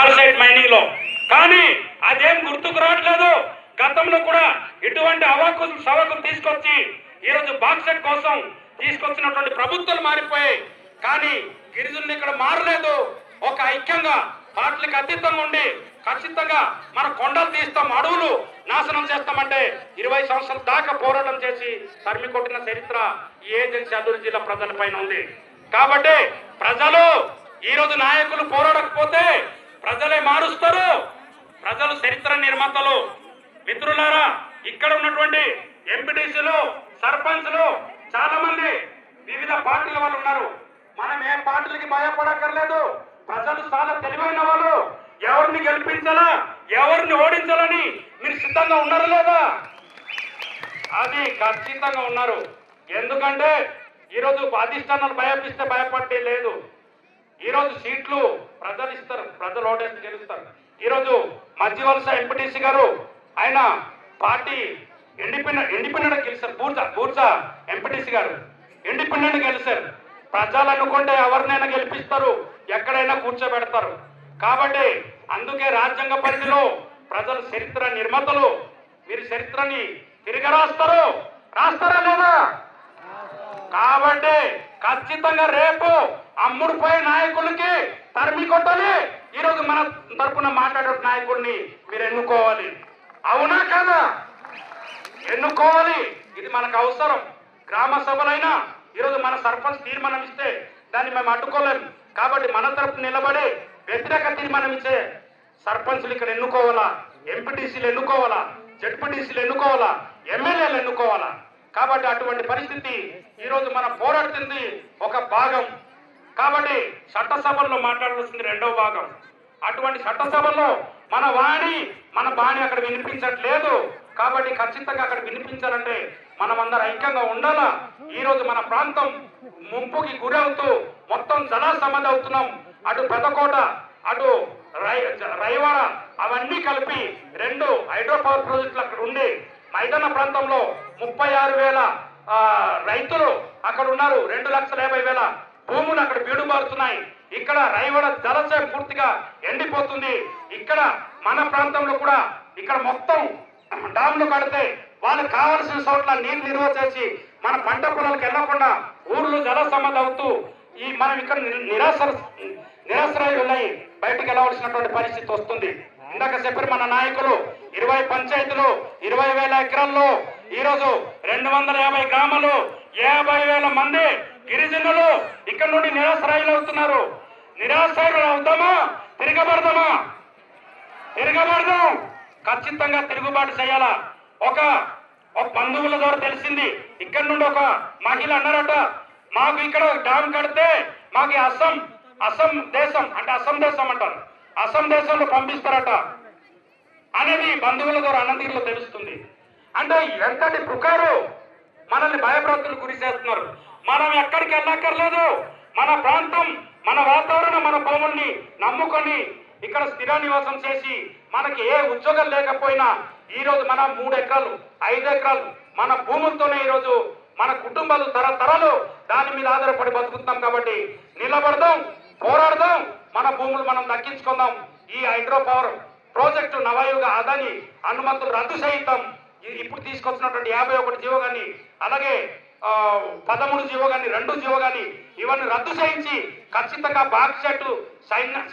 Bauxite mining లో. కానీ అదేం గుర్తుకు రావట్లేదు. గతంలో కూడా ఇటువంటి అవాకులు సవాకులు తీసుకొచ్చి ఈరోజు బాక్సైట్ కోసం తీసుకొచ్చినటువంటి ప్రభుత్వాలు మారిపోయాయి. కానీ గిరిజనులు ఇక్కడ మారలేదు. ఒక ఐక్యంగా పార్టీలకు అతీతంగా ఉండి ఖచ్చితంగా మన కొండలు తీస్తాం, అడవులు నాశనం చేస్తామంటే 20 సంవత్సరాల దాకా పోరాటం చేసి తరిమి కొట్టిన చరిత్ర ఈ ఏజెన్సీ అల్లూరు జిల్లా ప్రజల పైన ఉంది. కాబట్టి ప్రజలు ఈరోజు నాయకులు పోరాడకపోతే ప్రజలే మారుస్తారు. ప్రజలు చరిత్ర నిర్మాతలు. మిత్రులారా, ఇక్కడ ఉన్నటువంటి ఎంపీటీసీలు, సర్పంచ్లు చాలా మంది వివిధ పార్టీల వాళ్ళు ఉన్నారు. మనం ఏ పార్టీలకి భయపడక్కర్లేదు. ప్రజలు చాలా తెలివైన వాళ్ళు. ఎవరిని గెలిపించాలా, ఎవరిని ఓడించాలని మీరు సిద్ధంగా ఉన్నారా లేదా? అది ఖచ్చితంగా ఉన్నారు. ఎందుకంటే ఈరోజు అధిష్టానాలు భయపిస్తే భయపడే లేదు. ఈరోజు సీట్లు ప్రజలు ఇస్తారు, ప్రజలు ఓటేసి గెలుస్తారు. ఈరోజు మధ్యవలస ఎంపీటీసీ గారు ఆయన పార్టీ ఇండిపెండెంట్ గెలిచారు. బూర్జా ఎంపీటీసీ గారు ఇండిపెండెంట్ గెలిచారు. ప్రజలు అనుకుంటే ఎవరినైనా గెలిపిస్తారు, ఎక్కడైనా కూర్చోబెడతారు. కాబట్టి అందుకే రాజ్యాంగ పరిధిలో ప్రజలు చరిత్ర నిర్మాతలు. మీరు చరిత్రని తిరిగి రాస్తారా లేదా? కాబట్టి ఖచ్చితంగా రేపు అమ్ముడుపోయే నాయకులకి తరిమి కొట్టాలి. ఈరోజు మన తరపున మాట్లాడే నాయకుల్ని మీరు ఎన్నుకోవాలి. అవునా కాదా? ఎన్నుకోవాలి. ఇది మనకు అవసరం. గ్రామ సభలైనా ఈరోజు మన సర్పంచ్ తీర్మానం ఇస్తే దాన్ని మేము అడ్డుకోలేము. కాబట్టి మన తరపు నిలబడి వ్యతిరేక తీర్మానం ఇచ్చే సర్పంచ్లు ఇక్కడ ఎన్నుకోవాలా, ఎంపీటీసీలు ఎన్నుకోవాలా, జడ్పీటీసీలు ఎన్నుకోవాలా, ఎమ్మెల్యేలు ఎన్నుకోవాలా. కాబట్టి అటువంటి పరిస్థితి ఈరోజు మనం పోరాడుతుంది ఒక భాగం. కాబట్టి చట్టసభల్లో మాట్లాడాల్సింది రెండవ భాగం. అటువంటి చట్టసభల్లో మన బాణి అక్కడ వినిపించట్లేదు. కాబట్టి ఖచ్చితంగా అక్కడ వినిపించాలంటే మనమందరం ఐక్యంగా ఉండాలా. ఈరోజు మన ప్రాంతం ముంపుకి గురవుతూ మొత్తం జలాసమాధి అవుతున్నాం. అటు పెద్దకోట, అటు రైవాడ అవన్నీ కలిపి 2 హైడ్రో పవర్ ప్రాజెక్టులు అక్కడ ఉండి మైదాన ప్రాంతంలో 36,000 రైతులు అక్కడ ఉన్నారు. 2,50,000 భూములు అక్కడ బీడుబారుతున్నాయి. ఇక్కడ రైవాడ జలాశయం పూర్తిగా ఎండిపోతుంది. ఇక్కడ మన ప్రాంతంలో కూడా ఇక్కడ మొత్తం డామ్లు కడితే వాళ్ళకి కావాల్సిన చోట్ల నీరు నిల్వ చేసి మన పంట పొలాలకు వెళ్లకుండా ఊర్లు జలసమాధి అవుతూ మనం ఇక్కడ నిరాశ్రయులై బయటకు వెళ్ళవలసినటువంటి పరిస్థితి వస్తుంది. ఇందాక చెప్పారు మన నాయకులు 20 పంచాయతీలు 20,000 ఎకరాల్లో ఈరోజు 250 గ్రామాలు 50,000 మంది గిరిజనులు ఇక్కడ నుండి నిరాశ్రయులు అవుతున్నారు. నిరాశ్రయులు అవుతామా? తిరగబడదాం. ఖచ్చితంగా తిరుగుబాటు చేయాలా. ఒక బంధువుల ద్వారా తెలిసింది. ఇక్కడ నుండి ఒక మహిళ అన్నారట, మాకు ఇక్కడ డ్యామ్ కడితే మాకు అస్సాం దేశం అంటారు, అస్సాం దేశంలో పంపిస్తారట అనేది బంధువుల ద్వారా అన్నదీరులో తెలుస్తుంది. అంటే ఎంతటి పుకారు మనల్ని భయభ్రాంతులు గురి చేస్తున్నారు. మనం ఎక్కడికి వెళ్ళక్కర్లేదు. మన ప్రాంతం, మన వాతావరణం, మన భూముల్ని నమ్ముకొని ఇక్కడ స్థిర నివాసం చేసి మనకి ఏ ఉద్యోగం లేకపోయినా ఈరోజు మనం 3 ఎకరాలు 5 ఎకరాలు మన భూములతోనే ఈరోజు మన కుటుంబాలు తరతరాలు దాని మీద ఆధారపడి బతుకుతాం. కాబట్టి నిలబడదాం, పోరాడదాం, మన భూములు మనం దక్కించుకుందాం. ఈ హైడ్రో పవర్ ప్రాజెక్టు నవయుగ అదాని అనుమతులు రద్దు చేయిద్దాం. ఇప్పుడు తీసుకొచ్చినటువంటి 51 జీవో కానీ అలాగే 13 జీవో కానీ 2 జీవో కానీ ఇవన్నీ రద్దు చేయించి ఖచ్చితంగా బాక్సైట్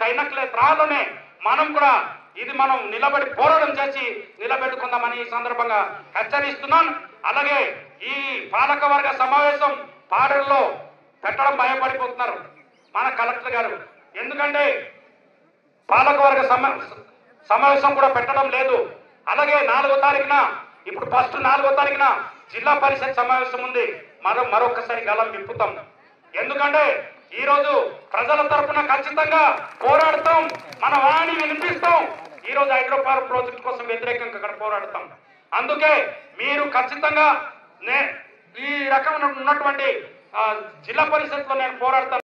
సైనక్లే త్రాలోనే మనం కూడా ఇది మనం నిలబడి పోరాటం చేసి నిలబెట్టుకుందామని ఈ సందర్భంగా హెచ్చరిస్తున్నాను. అలాగే ఈ పాలకవర్గ సమావేశం పాడల్లో పెట్టడం భయపడిపోతున్నారు మన కలెక్టర్ గారు. ఎందుకంటే పాలకవర్గ సమావేశం కూడా పెట్టడం లేదు. అలాగే 4వ తారీఖున ఇప్పుడు ఫస్ట్ 4వ తారీఖున జిల్లా పరిషత్ సమావేశం ఉంది. మరొకసారి గలం విప్పుతాం. ఎందుకంటే ఈరోజు ప్రజల తరఫున ఖచ్చితంగా పోరాడతాం, మన వాణి వినిపిస్తాం. ఈరోజు హైడ్రో పవర్ ప్రాజెక్ట్ కోసం వ్యతిరేకంగా అక్కడ పోరాడతాం. అందుకే మీరు ఖచ్చితంగా ఈ రకమైన ఉన్నటువంటి జిల్లా పరిషత్లో నేను పోరాడతాను.